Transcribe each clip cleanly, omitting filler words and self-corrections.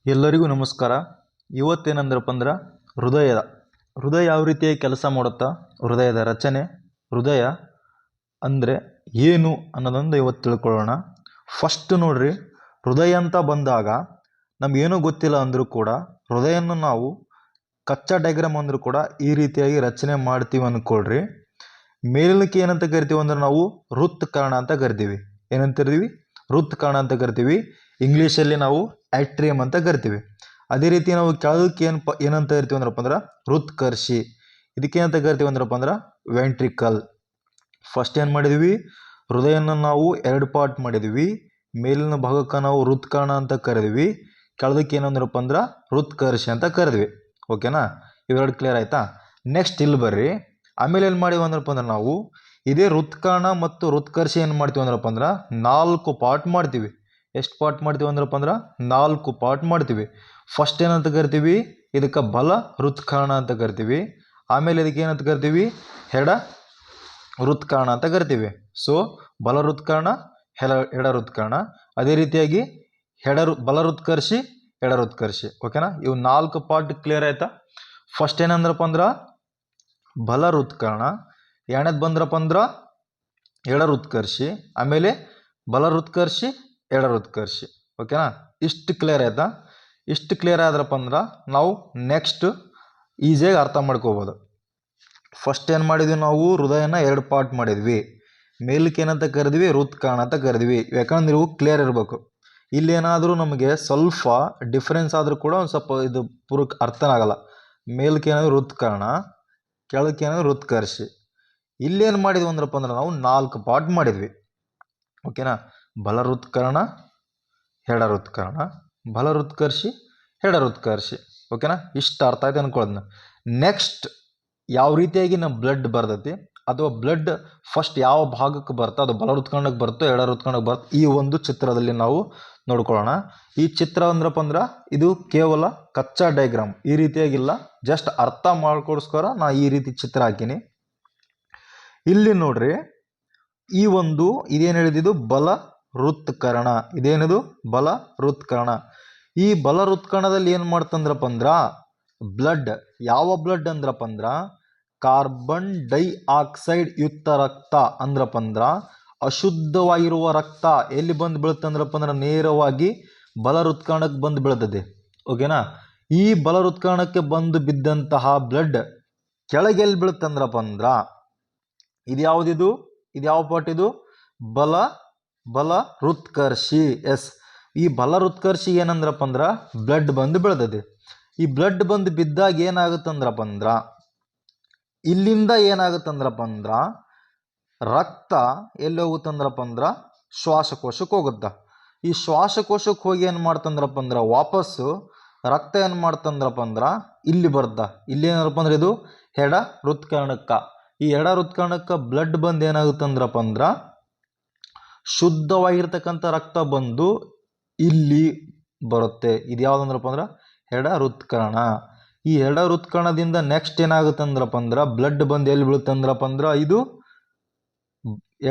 ಎಲ್ಲರಿಗೂ ನಮಸ್ಕಾರ. ಇವತ್ತೇನಂದ್ರಪ್ಪ ಅಂದ್ರೆ ಹೃದಯ ಯಾವ ರೀತಿಯಾಗಿ ಕೆಲಸ ಮಾಡುತ್ತಾ, ಹೃದಯದ ರಚನೆ, ಹೃದಯ ಅಂದರೆ ಏನು ಅನ್ನೋದೊಂದು ಇವತ್ತು ತಿಳ್ಕೊಳ್ಳೋಣ. ಫಸ್ಟ್ ನೋಡ್ರಿ, ಹೃದಯ ಅಂತ ಬಂದಾಗ ನಮಗೇನೂ ಗೊತ್ತಿಲ್ಲ ಅಂದರೂ ಕೂಡ ಹೃದಯನ ನಾವು ಕಚ್ಚಾ ಡಯಾಗ್ರಾಮ್ ಅಂದರೂ ಕೂಡ ಈ ರೀತಿಯಾಗಿ ರಚನೆ ಮಾಡ್ತೀವಿ ಅಂದ್ಕೊಳ್ರಿ. ಮೇಲಕ್ಕೆ ಏನಂತ ಕರಿತೀವಿ ಅಂದ್ರೆ ನಾವು ಹೃತ್ಕರ್ಣ ಅಂತ ಕರಿತೀವಿ. ಏನಂತಿರ್ತೀವಿ? ಹೃತ್ಕರ್ಣ ಅಂತ ಕರಿತೀವಿ. ಇಂಗ್ಲೀಷಲ್ಲಿ ನಾವು ಆಟ್ರಿಯಮ್ ಅಂತ ಕರಿತೀವಿ. ಅದೇ ರೀತಿ ನಾವು ಕೆಳದಕ್ಕೆ ಏನಂತ ಕರಿತೀವಿ ಅಂದ್ರಪ್ಪ ಅಂದ್ರೆ ಹೃತ್ಕರ್ಷಿ. ಇದಕ್ಕೇನಂತ ಕರಿತೀವಿ ಅಂದ್ರಪ್ಪ ಅಂದ್ರೆ ವೆಂಟ್ರಿಕಲ್. ಫಸ್ಟ್ ಏನು ಮಾಡಿದ್ವಿ? ಹೃದಯನ ನಾವು ಎರಡು ಪಾರ್ಟ್ ಮಾಡಿದ್ವಿ. ಮೇಲಿನ ಭಾಗಕ್ಕೆ ನಾವು ಹೃತ್ಕರ್ಣ ಅಂತ ಕರೆದ್ವಿ, ಕೆಳದಕ್ಕೆ ಏನಂದ್ರಪ್ಪ ಅಂದ್ರೆ ಹೃತ್ಕರ್ಷಿ ಅಂತ ಕರೆದ್ವಿ. ಓಕೆನಾ? ಇವೆರಡು ಕ್ಲಿಯರ್ ಆಯ್ತಾ? ನೆಕ್ಸ್ಟ್ ಇಲ್ಲಿ ಬರ್ರಿ. ಆಮೇಲೆ ಏನು ಮಾಡಿವಿ ಅಂದ್ರಪ್ಪ ಅಂದ್ರೆ ನಾವು ಇದೇ ಹೃತ್ಕರ್ಣ ಮತ್ತು ಹೃತ್ಕರ್ಷಿ ಏನು ಮಾಡ್ತೀವಿ ಅಂದ್ರಪ್ಪ ಅಂದ್ರೆ 4 ಪಾರ್ಟ್ ಮಾಡ್ತೀವಿ. ಎಷ್ಟು ಪಾರ್ಟ್ ಮಾಡ್ತೀವಿ ಅಂದ್ರಪ್ಪ ಅಂದ್ರೆ 4 ಪಾರ್ಟ್ ಮಾಡ್ತೀವಿ. ಫಸ್ಟ್ ಏನಂತ ಕರಿತೀವಿ? ಇದಕ್ಕೆ ಬಲ ಹೃತ್ಕರ್ಣ ಅಂತ ಕರಿತೀವಿ. ಆಮೇಲೆ ಇದಕ್ಕೆ ಏನಂತ ಕರಿತೀವಿ? ಎಡ ಹೃತ್ಕರ್ಣ ಅಂತ ಕರಿತೀವಿ. ಸೊ ಬಲ ಹೃತ್ಕರ್ಣ, ಎಡ ಹೃತ್ಕರ್ಣ. ಅದೇ ರೀತಿಯಾಗಿ ಬಲ ಹೃತ್ಕರ್ಷಿ, ಎಡ ಹೃತ್ಕರ್ಷಿ. ಓಕೆನಾ? ಇವು 4 ಪಾರ್ಟ್ ಕ್ಲಿಯರ್ ಆಯ್ತಾ? ಫಸ್ಟ್ ಏನಂದ್ರಪ್ಪ ಅಂದ್ರೆ ಬಲ ಹೃತ್ಕರ್ಣ, ಎರಡನೇದು ಬಂದ್ರಪ್ಪ ಅಂದ್ರೆ ಎಡ ಹೃತ್ಕರ್ಷಿ, ಆಮೇಲೆ ಬಲ ಹೃತ್ಕರ್ಷಿ, ಎಡ ಹೃತ್ಕರ್ಷಿ. ಓಕೆನಾ? ಇಷ್ಟು ಕ್ಲಿಯರ್ ಆಯ್ತಾ? ಇಷ್ಟು ಕ್ಲಿಯರ್ ಆದ್ರಪ್ಪ ಅಂದ್ರೆ ನಾವು ನೆಕ್ಸ್ಟ್ ಈಸಿಯಾಗಿ ಅರ್ಥ ಮಾಡ್ಕೋಬೋದು. ಫಸ್ಟ್ ಏನು ಮಾಡಿದ್ವಿ? ನಾವು ಹೃದಯನ 2 ಪಾರ್ಟ್ ಮಾಡಿದ್ವಿ. ಮೇಲಕ್ಕೆ ಏನಂತ ಕರೆದ್ವಿ? ಹೃತ್ಕರ್ಣ ಅಂತ ಕರೆದ್ವಿ. ಯಾಕಂದ್ರೆ ನೀವು ಕ್ಲಿಯರ್ ಇರಬೇಕು. ಇಲ್ಲೇನಾದರೂ ನಮಗೆ ಸ್ವಲ್ಪ ಡಿಫ್ರೆನ್ಸ್ ಆದರೂ ಕೂಡ ಒಂದು ಸ್ವಲ್ಪ ಇದು ಪೂರಕ್ಕೆ ಅರ್ಥನೇ ಆಗಲ್ಲ. ಮೇಲಕ್ಕೆ ಏನಾದರೂ ಹೃತ್ಕರ್ಣ, ಕೆಳಕ್ಕೆ ಏನಾದರೂ ಹೃತ್ಕರ್ಷಿ. ಇಲ್ಲೇನು ಮಾಡಿದ್ವಿ ಅಂದ್ರಪ್ಪ ಅಂದ್ರೆ ನಾವು 4 ಪಾರ್ಟ್ ಮಾಡಿದ್ವಿ. ಓಕೆನಾ? ಬಲ ಹೃತ್ಕರ್ಣ, ಎಡ ಹೃತ್ಕರ್ಣ, ಬಲ ಹೃತ್ಕರ್ಷಿ, ಎಡ ಹೃತ್ಕರ್ಷಿ. ಓಕೆನಾ? ಇಷ್ಟು ಅರ್ಥ ಆಯ್ತು ಅನ್ಕೊಳ್ಳೋದನ್ನ. ನೆಕ್ಸ್ಟ್ ಯಾವ ರೀತಿಯಾಗಿ ನಮ್ಮ ಬ್ಲಡ್ ಬರ್ತೈತಿ, ಅಥವಾ ಬ್ಲಡ್ ಫಸ್ಟ್ ಯಾವ ಭಾಗಕ್ಕೆ ಬರ್ತೋ, ಅದು ಬಲ ಹೃತ್ಕರ್ಣಕ್ಕೆ ಬರ್ತೋ ಎಡ ಹೃತ್ಕರ್ಣಕ್ಕೆ ಬರ್ತೋ, ಈ ಒಂದು ಚಿತ್ರದಲ್ಲಿ ನಾವು ನೋಡ್ಕೊಳ್ಳೋಣ. ಈ ಚಿತ್ರ ಅಂದ್ರಪ್ಪ ಅಂದ್ರೆ ಇದು ಕೇವಲ ಕಚ್ಚಾ ಡಯಾಗ್ರಾಮ್, ಈ ರೀತಿಯಾಗಿಲ್ಲ. ಜಸ್ಟ್ ಅರ್ಥ ಮಾಡ್ಕೋಸ್ಕರ ನಾ ಈ ರೀತಿ ಚಿತ್ರ ಹಾಕಿನಿ. ಇಲ್ಲಿ ನೋಡ್ರಿ, ಈ ಒಂದು ಇದೇನು ಹೇಳಿದ್ದು? ಬಲ ಹೃತ್ಕರ್ಣ. ಇದೇನಿದು? ಬಲ ಹೃತ್ಕರ್ಣ. ಈ ಬಲ ಹೃತ್ಕರ್ಣದಲ್ಲಿ ಏನು ಮಾಡ್ತಂದ್ರಪ್ಪ ಅಂದ್ರ ಬ್ಲಡ್, ಯಾವ ಬ್ಲಡ್ ಅಂದ್ರಪ್ಪ ಅಂದ್ರ ಕಾರ್ಬನ್ ಡೈಆಕ್ಸೈಡ್ ಯುಕ್ತ ರಕ್ತ ಅಂದ್ರಪ್ಪ ಅಂದ್ರ ಅಶುದ್ಧವಾಗಿರುವ ರಕ್ತ ಎಲ್ಲಿ ಬಂದು ಬೀಳುತ್ತಂದ್ರಪ್ಪ ಅಂದ್ರೆ ನೇರವಾಗಿ ಬಲ ಹೃತ್ಕರ್ಣಕ್ಕೆ ಬಂದು ಬೀಳ್ತದೆ. ಓಕೆನಾ? ಈ ಬಲ ಹೃತ್ಕರ್ಣಕ್ಕೆ ಬಂದು ಬಿದ್ದಂತಹ ಬ್ಲಡ್ ಕೆಳಗೆ ಎಲ್ಲಿ ಬೀಳುತ್ತಂದ್ರಪ್ಪ ಅಂದ್ರ ಇದು ಯಾವುದಿದು? ಇದು ಯಾವ ಪಾರ್ಟ್ ಇದು? ಬಲ ಹೃತ್ಕರ್ಷಿ. ಎಸ್, ಈ ಬಲ ಹೃತ್ಕರ್ಷಿ ಏನಂದ್ರಪ್ಪ ಅಂದ್ರ ಬ್ಲಡ್ ಬಂದು ಬೀಳ್ತದೆ. ಈ ಬ್ಲಡ್ ಬಂದು ಬಿದ್ದಾಗ ಏನಾಗುತ್ತಂದ್ರಪ್ಪ ಅಂದ್ರ ಇಲ್ಲಿಂದ ಏನಾಗುತ್ತಂದ್ರಪ್ಪ ಅಂದ್ರ ರಕ್ತ ಎಲ್ಲಿ ಹೋಗುತ್ತಂದ್ರಪ್ಪ ಅಂದ್ರ ಶ್ವಾಸಕೋಶಕ್ಕೆ ಹೋಗುತ್ತ. ಈ ಶ್ವಾಸಕೋಶಕ್ಕೆ ಹೋಗಿ ಏನು ಮಾಡ್ತಂದ್ರಪ್ಪ ಅಂದ್ರ ವಾಪಸ್ಸು ರಕ್ತ ಏನು ಮಾಡ್ತಂದ್ರಪ್ಪ ಅಂದ್ರ ಇಲ್ಲಿ ಬರ್ದ. ಇಲ್ಲಿ ಏನಪ್ಪ ಅಂದ್ರೆ ಇದು ಎಡ ಹೃತ್ಕರ್ಣಕ್ಕ. ಈ ಎಡ ಹೃತ್ಕರ್ಣಕ್ಕೆ ಬ್ಲಡ್ ಬಂದು ಏನಾಗುತ್ತಂದ್ರಪ್ಪ ಅಂದ್ರ ಶುದ್ಧವಾಗಿರ್ತಕ್ಕಂಥ ರಕ್ತ ಬಂದು ಇಲ್ಲಿ ಬರುತ್ತೆ. ಇದು ಯಾವುದಂದ್ರಪ್ಪ ಅಂದ್ರೆ ಎಡ ಹೃತ್ಕರ್ಣ. ಈ ಎಡ ಹೃತ್ಕರ್ಣದಿಂದ ನೆಕ್ಸ್ಟ್ ಏನಾಗುತ್ತಂದ್ರಪ್ಪ ಅಂದ್ರೆ ಬ್ಲಡ್ ಬಂದು ಎಲ್ಲಿ ಬೀಳುತ್ತಂದ್ರಪ್ಪ ಅಂದ್ರೆ ಇದು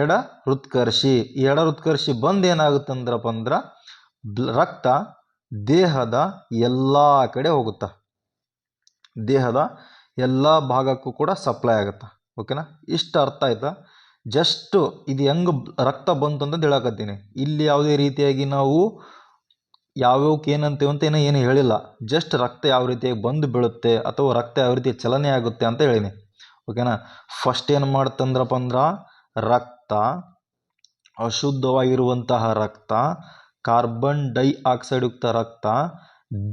ಎಡ ಹೃತ್ಕರ್ಷಿ. ಈ ಎಡ ಹೃತ್ಕರ್ಷಿ ಬಂದು ಏನಾಗುತ್ತಂದ್ರಪ್ಪ ಅಂದ್ರೆ ರಕ್ತ ದೇಹದ ಎಲ್ಲ ಕಡೆ ಹೋಗುತ್ತಾ, ದೇಹದ ಎಲ್ಲ ಭಾಗಕ್ಕೂ ಕೂಡ ಸಪ್ಲೈ ಆಗುತ್ತಾ. ಓಕೆನಾ? ಇಷ್ಟು ಅರ್ಥ ಆಯ್ತಾ? ಜಸ್ಟ್ ಇದು ಹೆಂಗೆ ರಕ್ತ ಬಂತು ಅಂತ ಹೇಳಕತ್ತೀನಿ. ಇಲ್ಲಿ ಯಾವುದೇ ರೀತಿಯಾಗಿ ನಾವು ಯಾವ್ಯಾವಕ್ಕೆ ಏನಂತೀವಿ ಅಂತ ಏನು ಹೇಳಿಲ್ಲ. ಜಸ್ಟ್ ರಕ್ತ ಯಾವ ರೀತಿಯಾಗಿ ಬಂದು ಬೀಳುತ್ತೆ ಅಥವಾ ರಕ್ತ ಯಾವ ರೀತಿ ಚಲನೆ ಆಗುತ್ತೆ ಅಂತ ಹೇಳಿನಿ. ಓಕೆನಾ? ಫಸ್ಟ್ ಏನು ಮಾಡ್ತಂದ್ರಪ್ಪ ಅಂದ್ರೆ ರಕ್ತ, ಅಶುದ್ಧವಾಗಿರುವಂತಹ ರಕ್ತ, ಕಾರ್ಬನ್ ಡೈಆಕ್ಸೈಡ್ ಯುಕ್ತ ರಕ್ತ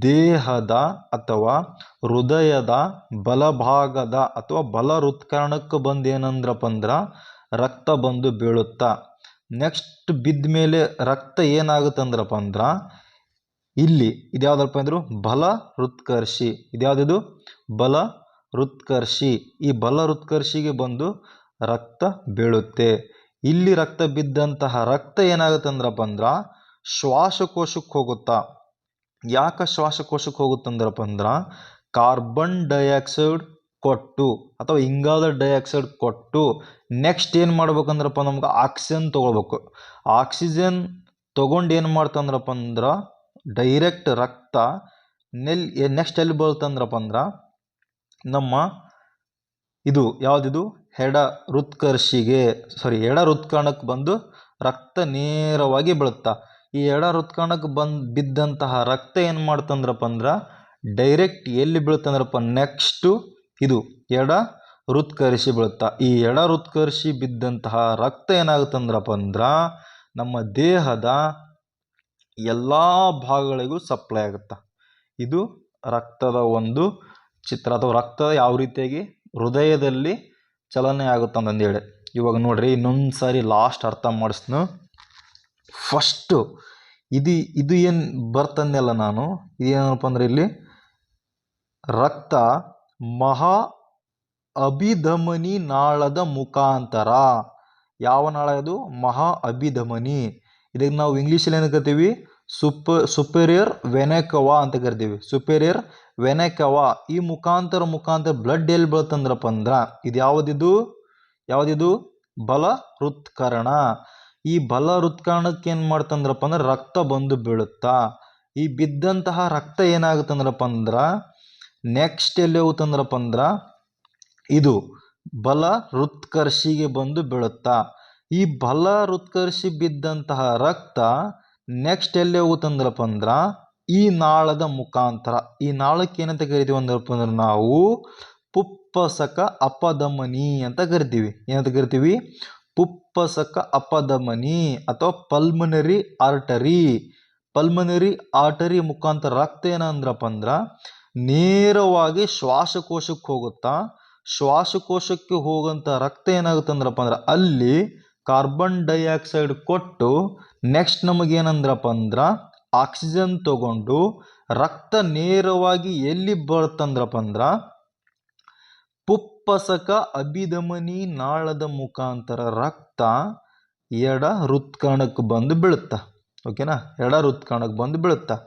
ದೇಹದ ಅಥವಾ ಹೃದಯದ ಬಲಭಾಗದ ಅಥವಾ ಬಲ ಹೃತ್ಕರ್ಣಕ್ಕೆ ಬಂದು ಏನಂದ್ರಪ್ಪ ಅಂದ್ರೆ ರಕ್ತ ಬಂದು ಬೀಳುತ್ತಾ. ನೆಕ್ಸ್ಟ್ ಬಿದ್ದ ಮೇಲೆ ರಕ್ತ ಏನಾಗುತ್ತಂದ್ರಪ್ಪ ಅಂದ್ರೆ ಇಲ್ಲಿ ಇದ್ಯಾವುದಪ್ಪ ಅಂದ್ರು ಬಲ ಹೃತ್ಕರ್ಷಿ. ಇದ್ಯಾವುದಿದು? ಬಲ ಹೃತ್ಕರ್ಷಿ. ಈ ಬಲ ಹೃತ್ಕರ್ಷಿಗೆ ಬಂದು ರಕ್ತ ಬೀಳುತ್ತೆ. ಇಲ್ಲಿ ರಕ್ತ ಬಿದ್ದಂತಹ ರಕ್ತ ಏನಾಗುತ್ತಂದ್ರಪ್ಪ ಅಂದ್ರೆ ಶ್ವಾಸಕೋಶಕ್ಕೆ ಹೋಗುತ್ತಾ. ಯಾಕೆ ಶ್ವಾಸಕೋಶಕ್ಕೆ ಹೋಗುತ್ತಂದ್ರಪ್ಪ ಅಂದ್ರೆ ಕಾರ್ಬನ್ ಡೈಆಕ್ಸೈಡ್ ಕೊಟ್ಟು ಅಥವಾ ಇಂಗಾಲದ ಡೈಆಕ್ಸೈಡ್ ಕೊಟ್ಟು ನೆಕ್ಸ್ಟ್ ಏನು ಮಾಡ್ಬೇಕಂದ್ರಪ್ಪ ನಮ್ಗೆ ಆಕ್ಸಿಜನ್ ತೊಗೊಳ್ಬೇಕು. ಆಕ್ಸಿಜನ್ ತೊಗೊಂಡು ಏನು ಮಾಡ್ತಂದ್ರಪ್ಪ ಅಂದ್ರೆ ಡೈರೆಕ್ಟ್ ರಕ್ತ ನೆಕ್ಸ್ಟ್ ಎಲ್ಲಿ ಬೀಳ್ತಂದ್ರಪ್ಪ ಅಂದ್ರೆ ನಮ್ಮ ಇದು ಯಾವುದಿದು ಎಡ ಹೃತ್ಕರ್ಣಕ್ಕೆ ಬಂದು ರಕ್ತ ನೇರವಾಗಿ ಬೀಳುತ್ತಾ. ಈ ಎಡ ಹೃತ್ಕರ್ಣಕ್ಕೆ ಬಿದ್ದಂತಹ ರಕ್ತ ಏನು ಮಾಡ್ತಂದ್ರಪ್ಪ ಅಂದ್ರೆ ಡೈರೆಕ್ಟ್ ಎಲ್ಲಿ ಬೀಳ್ತಂದ್ರಪ್ಪ, ನೆಕ್ಸ್ಟು ಇದು ಎಡ ಹೃತ್ಕರ್ಷಿ ಬೀಳುತ್ತಾ. ಈ ಎಡ ಹೃತ್ಕರ್ಷಿ ಬಿದ್ದಂತಹ ರಕ್ತ ಏನಾಗುತ್ತಂದ್ರಪ್ಪ ಅಂದ್ರೆ ನಮ್ಮ ದೇಹದ ಎಲ್ಲ ಭಾಗಗಳಿಗೂ ಸಪ್ಲೈ ಆಗುತ್ತಾ. ಇದು ರಕ್ತದ ಒಂದು ಚಿತ್ರ, ಅಥವಾ ರಕ್ತ ಯಾವ ರೀತಿಯಾಗಿ ಹೃದಯದಲ್ಲಿ ಚಲನೆ ಆಗುತ್ತಂತಂದೇಳಿ. ಇವಾಗ ನೋಡ್ರಿ ಇನ್ನೊಂದು ಸಾರಿ ಲಾಸ್ಟ್ ಅರ್ಥ ಮಾಡಿಸ್ನು. ಫಸ್ಟು ಇದು ಏನು ಬರ್ತಂದೆಲ್ಲ ನಾನು, ಇದೇನಪ್ಪ ಅಂದ್ರೆ ಇಲ್ಲಿ ರಕ್ತ ಮಹಾ ಅಭಿಧಮನಿ ನಾಳದ ಮುಖಾಂತರ, ಯಾವ ನಾಳ ಇದು? ಮಹಾ ಅಭಿಧಮನಿ. ಇದಕ್ಕೆ ನಾವು ಇಂಗ್ಲೀಷಲ್ಲಿ ಏನು ಕರಿತೀವಿ? ಸುಪೀರಿಯರ್ ವೆನೆಕವಾ ಅಂತ ಕರಿತೀವಿ. ಸುಪೀರಿಯರ್ ವೆನೆಕವಾ. ಈ ಮುಖಾಂತರ ಬ್ಲಡ್ ಎಲ್ಲಿ ಬೀಳ್ತಂದ್ರಪ್ಪ ಅಂದ್ರೆ ಇದು ಯಾವುದಿದು ಬಲ ಹೃತ್ಕರ್ಣ. ಈ ಬಲ ಹೃತ್ಕರ್ಣಕ್ಕೆ ಏನು ಮಾಡ್ತಂದ್ರಪ್ಪ ಅಂದ್ರೆ ರಕ್ತ ಬಂದು ಬೀಳುತ್ತಾ. ಈ ಬಿದ್ದಂತಹ ರಕ್ತ ಏನಾಗುತ್ತಂದ್ರಪ್ಪ ಅಂದ್ರೆ ನೆಕ್ಸ್ಟ್ ಎಲ್ಲಿ ಹೋಗುತ್ತಂದ್ರಪ್ಪ ಅಂದ್ರೆ ಇದು ಬಲ ಹೃತ್ಕರ್ಷಿಗೆ ಬಂದು ಬೀಳುತ್ತಾ. ಈ ಬಲ ಹೃತ್ಕರ್ಷಿ ಬಿದ್ದಂತಹ ರಕ್ತ ನೆಕ್ಸ್ಟ್ ಎಲ್ಲಿ ಹೋಗುತ್ತಂದ್ರಪ್ಪ ಅಂದ್ರೆ ಈ ನಾಳದ ಮುಖಾಂತರ. ಈ ನಾಳಕ್ಕೆ ಏನಂತ ಕರಿತೀವಿ ಅಂದ್ರಪ್ಪ ಅಂದ್ರೆ ನಾವು ಪುಪ್ಪಸಕ ಅಪಧಮನಿ ಅಂತ ಕರಿತೀವಿ. ಏನಂತ ಕರಿತೀವಿ? ಪುಪ್ಪಸಕ ಅಪಧಮನಿ ಅಥವಾ ಪಲ್ಮನರಿ ಆರ್ಟರಿ. ಪಲ್ಮನರಿ ಆರ್ಟರಿ ಮುಖಾಂತರ ರಕ್ತ ಏನಂದ್ರಪ್ಪ ಅಂದ್ರೆ ನೇರವಾಗಿ ಶ್ವಾಸಕೋಶಕ್ಕೆ ಹೋಗುತ್ತಾ. ಶ್ವಾಸಕೋಶಕ್ಕೆ ಹೋಗುವಂಥ ರಕ್ತ ಏನಾಗುತ್ತಂದ್ರಪ್ಪ ಅಂದ್ರೆ ಅಲ್ಲಿ ಕಾರ್ಬನ್ ಡೈಆಕ್ಸೈಡ್ ಕೊಟ್ಟು ನೆಕ್ಸ್ಟ್ ನಮಗೇನಂದ್ರಪ್ಪ ಅಂದ್ರೆ ಆಕ್ಸಿಜನ್ ತಗೊಂಡು ರಕ್ತ ನೇರವಾಗಿ ಎಲ್ಲಿ ಬರ್ತಂದ್ರಪ್ಪ ಅಂದ್ರೆ ಪುಪ್ಪಸಕ ಅಭಿಧಮನಿ ನಾಳದ ಮುಖಾಂತರ ರಕ್ತ ಎಡ ಹೃತ್ಕರ್ಣಕ್ಕೆ ಬಂದು ಬೀಳುತ್ತಾ. ಓಕೆನಾ? ಎಡ ಹೃತ್ಕರ್ಣಕ್ಕೆ ಬಂದು ಬೀಳುತ್ತಾ.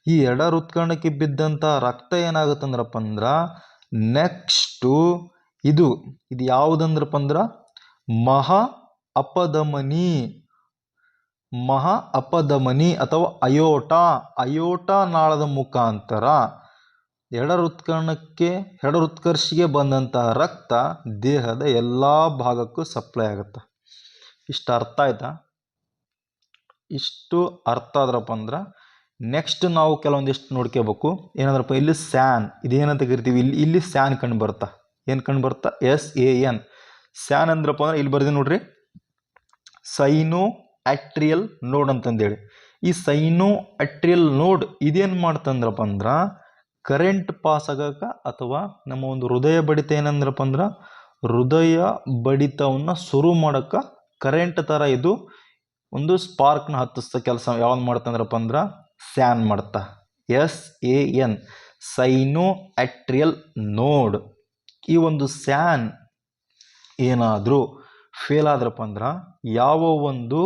ಈ ಎಡ ಹೃತ್ಕರ್ಣಕ್ಕೆ ಬಿದ್ದಂಥ ರಕ್ತ ಏನಾಗುತ್ತಂದ್ರಪ್ಪ ಅಂದ್ರೆ ನೆಕ್ಸ್ಟು ಇದು ಯಾವುದಂದ್ರಪ್ಪ ಅಂದ್ರೆ ಮಹಾ ಅಪಧಮನಿ ಅಥವಾ ಅಯೋಟಾ ನಾಳದ ಮುಖಾಂತರ ಎಡ ಹೃತ್ಕರ್ಷಿಗೆ ಬಂದಂತಹ ರಕ್ತ ದೇಹದ ಎಲ್ಲ ಭಾಗಕ್ಕೂ ಸಪ್ಲೈ ಆಗುತ್ತೆ. ಇಷ್ಟು ಅರ್ಥ ಆಯ್ತಾ? ಇಷ್ಟು ಅರ್ಥ ಆದ್ರಪ್ಪ ಅಂದ್ರೆ ನೆಕ್ಸ್ಟ್ ನಾವು ಕೆಲವೊಂದಿಷ್ಟು ನೋಡ್ಕೋಬೇಕು. ಏನಂದ್ರಪ್ಪ ಇಲ್ಲಿ ಸ್ಯಾನ್, ಇದೇನಂತ ಕರಿತೀವಿ? ಇಲ್ಲಿ ಸ್ಯಾನ್ ಕಂಡು ಬರ್ತಾ. ಏನು ಕಂಡು ಬರ್ತಾ? SAN. ಸ್ಯಾನ್ ಅಂದ್ರಪ್ಪ ಅಂದ್ರೆ ಇಲ್ಲಿ ಬರ್ದಿ ನೋಡ್ರಿ, ಸೈನೋ ಆಟ್ರಿಯಲ್ ನೋಡ್ ಅಂತಂದೇಳಿ. ಈ ಸೈನೋ ಆಟ್ರಿಯಲ್ ನೋಡ್ ಇದೇನು ಮಾಡ್ತಂದ್ರಪ್ಪ ಅಂದ್ರೆ ಕರೆಂಟ್ ಪಾಸ್ ಆಗಕ್ಕೆ ಅಥವಾ ನಮ್ಮ ಒಂದು ಹೃದಯ ಬಡಿತ ಏನಂದ್ರಪ್ಪ ಅಂದ್ರೆ ಹೃದಯ ಬಡಿತವನ್ನು ಶುರು ಮಾಡೋಕ್ಕೆ ಕರೆಂಟ್ ಥರ ಇದು ಒಂದು ಸ್ಪಾರ್ಕ್ನ ಹತ್ತಿಸ್ತ ಕೆಲಸ ಯಾವ್ದು ಮಾಡ್ತಂದ್ರಪ್ಪ ಅಂದ್ರೆ ಸ್ಯಾನ್ ಮಾಡ್ತಾ. SAN ಸೈನೋ ಆಟ್ರಿಯಲ್ ನೋಡ್. ಈ ಒಂದು ಸ್ಯಾನ್ ಏನಾದರೂ ಫೇಲ್ ಆದ್ರಪ್ಪ ಅಂದ್ರೆ ಯಾವ ಒಂದು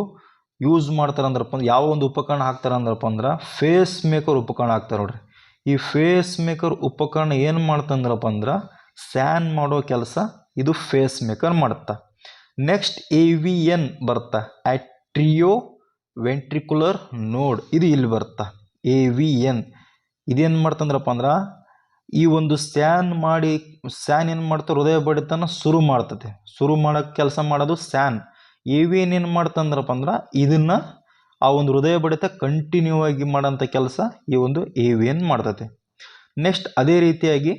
ಯೂಸ್ ಮಾಡ್ತಾರಂದ್ರಪ್ಪ ಅಂದ್ರೆ ಯಾವ ಒಂದು ಉಪಕರಣ ಹಾಕ್ತಾರಂದ್ರಪ್ಪ ಅಂದ್ರೆ ಫೇಸ್ ಮೇಕರ್ ಉಪಕರಣ ಹಾಕ್ತಾರೆ ನೋಡ್ರಿ. ಈ ಫೇಸ್ ಮೇಕರ್ ಉಪಕರಣ ಏನು ಮಾಡ್ತಂದ್ರಪ್ಪ ಅಂದ್ರೆ ಸ್ಯಾನ್ ಮಾಡೋ ಕೆಲಸ ಇದು ಫೇಸ್ ಮೇಕರ್ ಮಾಡುತ್ತಾ. ನೆಕ್ಸ್ಟ್ AVN ಬರ್ತಾ, ಆಟ್ರಿಯೋ ವೆಂಟ್ರಿಕ್ಯುಲರ್ ನೋಡ್. ಇದು ಇಲ್ಲಿ ಬರ್ತಾ AVN. ಇದೇನು ಮಾಡ್ತಂದ್ರಪ್ಪ ಅಂದ್ರೆ ಈ ಒಂದು ಸ್ಯಾನ್ ಏನು ಮಾಡ್ತಾ ಹೃದಯ ಬಡಿತನ ಶುರು ಮಾಡ್ತದೆ. ಶುರು ಮಾಡೋಕ್ಕೆ ಕೆಲಸ ಮಾಡೋದು ಸ್ಯಾನ್. AVN ಏನು ಮಾಡ್ತಂದ್ರಪ್ಪ ಅಂದ್ರೆ ಇದನ್ನು ಆ ಒಂದು ಹೃದಯ ಬಡಿತ ಕಂಟಿನ್ಯೂ ಆಗಿ ಮಾಡೋಂಥ ಕೆಲಸ ಈ ಒಂದು AVN ಮಾಡ್ತದೆ. ನೆಕ್ಸ್ಟ್ ಅದೇ ರೀತಿಯಾಗಿ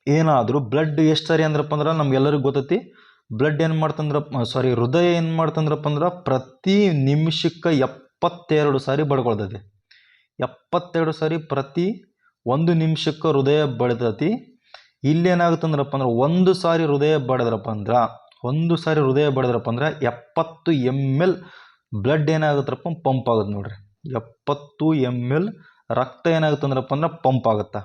ಏನಾದರೂ ಬ್ಲಡ್ ಎಷ್ಟು ಸಾರಿ ಅಂದ್ರಪ್ಪ ಅಂದ್ರೆ ನಮ್ಗೆಲ್ಲರಿಗೂ ಗೊತ್ತೈತಿ, ಬ್ಲಡ್ ಏನು ಮಾಡ್ತಂದ್ರೆ ಹೃದಯ ಏನು ಮಾಡ್ತಂದ್ರಪ್ಪ ಅಂದ್ರೆ ಪ್ರತಿ ನಿಮಿಷಕ್ಕೆ 72 ಸಾರಿ ಬಡ್ಕೊಳ್ತೈತಿ. 72 ಸಾರಿ ಪ್ರತಿ 1 ನಿಮಿಷಕ್ಕೆ ಹೃದಯ ಬಡಿತೈತಿ. ಇಲ್ಲೇನಾಗುತ್ತಂದ್ರಪ್ಪ ಅಂದ್ರೆ ಒಂದು ಸಾರಿ ಹೃದಯ ಬಡಿದ್ರಪ್ಪ ಅಂದ್ರೆ 70 ml ಬ್ಲಡ್ ಏನಾಗುತ್ತಪ್ಪ ಪಂಪ್ ಆಗುತ್ತೆ ನೋಡ್ರಿ. 70 ml ರಕ್ತ ಏನಾಗುತ್ತಂದ್ರಪ್ಪ ಅಂದ್ರೆ ಪಂಪ್ ಆಗುತ್ತಾ.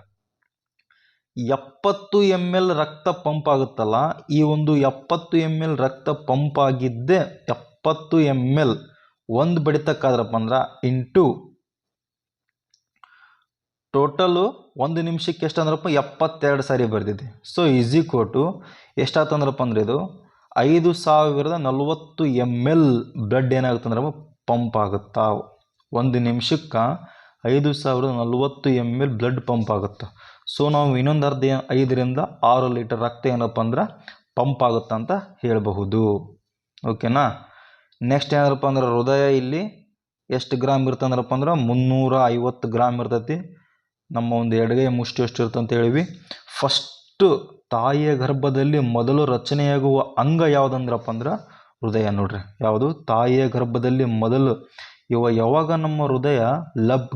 70 ml ರಕ್ತ ಪಂಪ್ ಆಗುತ್ತಲ್ಲ, ಈ ಒಂದು 70 ml ರಕ್ತ ಪಂಪ್ ಆಗಿದ್ದೆ 70 ml ಒಂದು ಬಡಿತಕ್ಕಾದ್ರಪ್ಪ ಅಂದ್ರೆ ಇಂಟು ಟೋಟಲು 1 ನಿಮಿಷಕ್ಕೆ ಎಷ್ಟು ಅಂದ್ರಪ್ಪ 72 ಸಾರಿ ಬರ್ತಿದೆ. ಸೊ ಈಸಿ ಕೋಟು ಎಷ್ಟಾಗ್ತಂದ್ರಪ್ಪ ಅಂದ್ರೆ ಇದು 5040 ml ಬ್ಲಡ್ ಏನಾಗುತ್ತಂದ್ರಪ್ಪ ಪಂಪ್ ಆಗುತ್ತಾ. 1 ನಿಮಿಷಕ್ಕೆ 5040 ml ಬ್ಲಡ್ ಪಂಪ್ ಆಗುತ್ತೆ. ಸೊ ನಾವು ಇನ್ನೊಂದು 5ರಿಂದ 6 ಲೀಟರ್ ರಕ್ತ ಏನಪ್ಪ ಅಂದ್ರೆ ಪಂಪ್ ಆಗುತ್ತೆ ಅಂತ ಹೇಳಬಹುದು. ಓಕೆನಾ. ನೆಕ್ಸ್ಟ್ ಏನಪ್ಪ ಅಂದ್ರೆ ಹೃದಯ ಇಲ್ಲಿ ಎಷ್ಟು ಗ್ರಾಮ್ ಇರ್ತಂದ್ರಪ್ಪ ಅಂದ್ರೆ 350 ಗ್ರಾಮ್ ಇರ್ತೈತಿ. ನಮ್ಮ ಒಂದು ಎಡಗೈ ಮುಷ್ಟಿ ಎಷ್ಟು ಇರುತ್ತೆ ಅಂತ ಹೇಳಿವಿ. ಫಸ್ಟು ತಾಯಿಯ ಗರ್ಭದಲ್ಲಿ ಮೊದಲು ರಚನೆಯಾಗುವ ಅಂಗ ಯಾವುದಂದ್ರಪ್ಪ ಅಂದ್ರೆ ಹೃದಯ ನೋಡ್ರಿ. ಯಾವುದು? ತಾಯಿಯ ಗರ್ಭದಲ್ಲಿ ಮೊದಲು ಯಾವಾಗ ನಮ್ಮ ಹೃದಯ ಲಬ್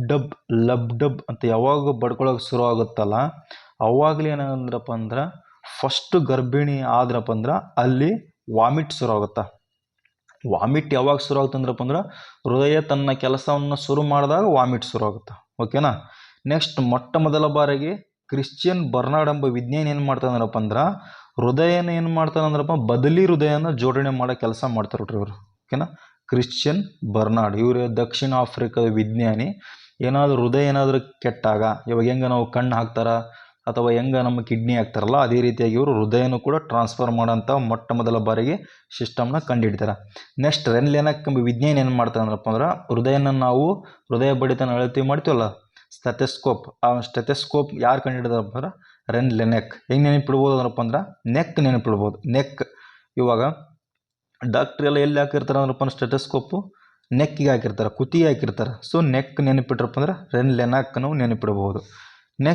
ಡಬ್ ಅಂತ ಯಾವಾಗ ಬಡ್ಕೊಳಕ್ಕೆ ಶುರು ಆಗುತ್ತಲ್ಲ, ಅವಾಗಲೇ ಏನಂದ್ರಪ್ಪ ಅಂದ್ರೆ ಫಸ್ಟ್ ಗರ್ಭಿಣಿ ಆದ್ರಪ್ಪ ಅಂದ್ರೆ ಅಲ್ಲಿ ವಾಮಿಟ್ ಶುರು ಆಗುತ್ತಾ. ವಾಮಿಟ್ ಯಾವಾಗ ಶುರು ಆಗುತ್ತಂದ್ರಪ್ಪ ಅಂದ್ರೆ ಹೃದಯ ತನ್ನ ಕೆಲಸವನ್ನು ಶುರು ಮಾಡಿದಾಗ ವಾಮಿಟ್ ಶುರು ಆಗುತ್ತೆ. ಓಕೆನಾ. ನೆಕ್ಸ್ಟ್ ಮೊಟ್ಟ ಮೊದಲ ಬಾರಿಗೆ ಕ್ರಿಶ್ಚಿಯನ್ ಬರ್ನಾರ್ಡ್ ಎಂಬ ವಿಜ್ಞಾನಿ ಏನು ಮಾಡ್ತಾನಂದ್ರಪ್ಪ ಅಂದ್ರೆ ಹೃದಯನ ಏನು ಮಾಡ್ತಾನಂದ್ರಪ್ಪ ಬದಲಿ ಹೃದಯನ ಜೋಡಣೆ ಮಾಡೋ ಕೆಲಸ ಮಾಡ್ತಾರೆ ನೋಡ್ರಿ ಇವರು. ಓಕೆನಾ. ಕ್ರಿಶ್ಚಿಯನ್ ಬರ್ನಾರ್ಡ್ ಇವರು ದಕ್ಷಿಣ ಆಫ್ರಿಕಾದ ವಿಜ್ಞಾನಿ. ಏನಾದರೂ ಹೃದಯ ಏನಾದರೂ ಕೆಟ್ಟಾಗ, ಇವಾಗ ಹೆಂಗೆ ನಾವು ಕಣ್ಣು ಹಾಕ್ತಾರ ಅಥವಾ ಹೆಂಗೆ ನಮ್ಮ ಕಿಡ್ನಿ ಹಾಕ್ತಾರಲ್ಲ, ಅದೇ ರೀತಿಯಾಗಿ ಇವರು ಹೃದಯನೂ ಕೂಡ ಟ್ರಾನ್ಸ್ಫರ್ ಮಾಡೋಂಥ ಮೊಟ್ಟ ಮೊದಲ ಬಾರಿಗೆ ಸಿಸ್ಟಮ್ನ ಕಂಡುಹಿಡಿತಾರೆ. ನೆಕ್ಸ್ಟ್ ರೆನ್ ಲೆನಕ್ ಎಂಬ ವಿಜ್ಞಾನಿ ಏನು ಮಾಡ್ತಾರಂದ್ರಪ್ಪ ಅಂದ್ರೆ ಹೃದಯನ ನಾವು ಹೃದಯ ಬಡಿತನ ಅಳತೆ ಮಾಡ್ತೀವಲ್ಲ ಸ್ಟೆಥೆಸ್ಕೋಪ್, ಆ ಸ್ಟೆಥೆಸ್ಕೋಪ್ ಯಾರು ಕಂಡುಹಿಡಿದಾರಪ್ಪ ಅಂದ್ರೆ ರೆನ್ ಲೆನೆಕ್. ಹೆಂಗೆ ನೆನಪಿಡ್ಬೋದು ಅಂದ್ರಪ್ಪ ಅಂದ್ರೆ ನೆಕ್ ನೆನಪಿಡ್ಬೋದು. ನೆಕ್ ಇವಾಗ ಡಾಕ್ಟ್ರ್ ಎಲ್ಲ ಎಲ್ಲಿ ಹಾಕಿರ್ತಾರೆ ಅಂದ್ರಪ್ಪ ಅಂದ್ರೆ ಸ್ಟೆಥೆಸ್ಕೋಪು ನೆಕ್ಕಿಗೆ ಹಾಕಿರ್ತಾರೆ, ಕುತ್ತಿಗೆ ಹಾಕಿರ್ತಾರೆ. ಸೊ ನೆಕ್ ನೆನಪಿಟ್ರಪ್ಪ ಅಂದ್ರೆ ರೆನ್ ಲೆನಾಕ್ ನಾವು ನೆನಪಿಡ್ಬೋದು.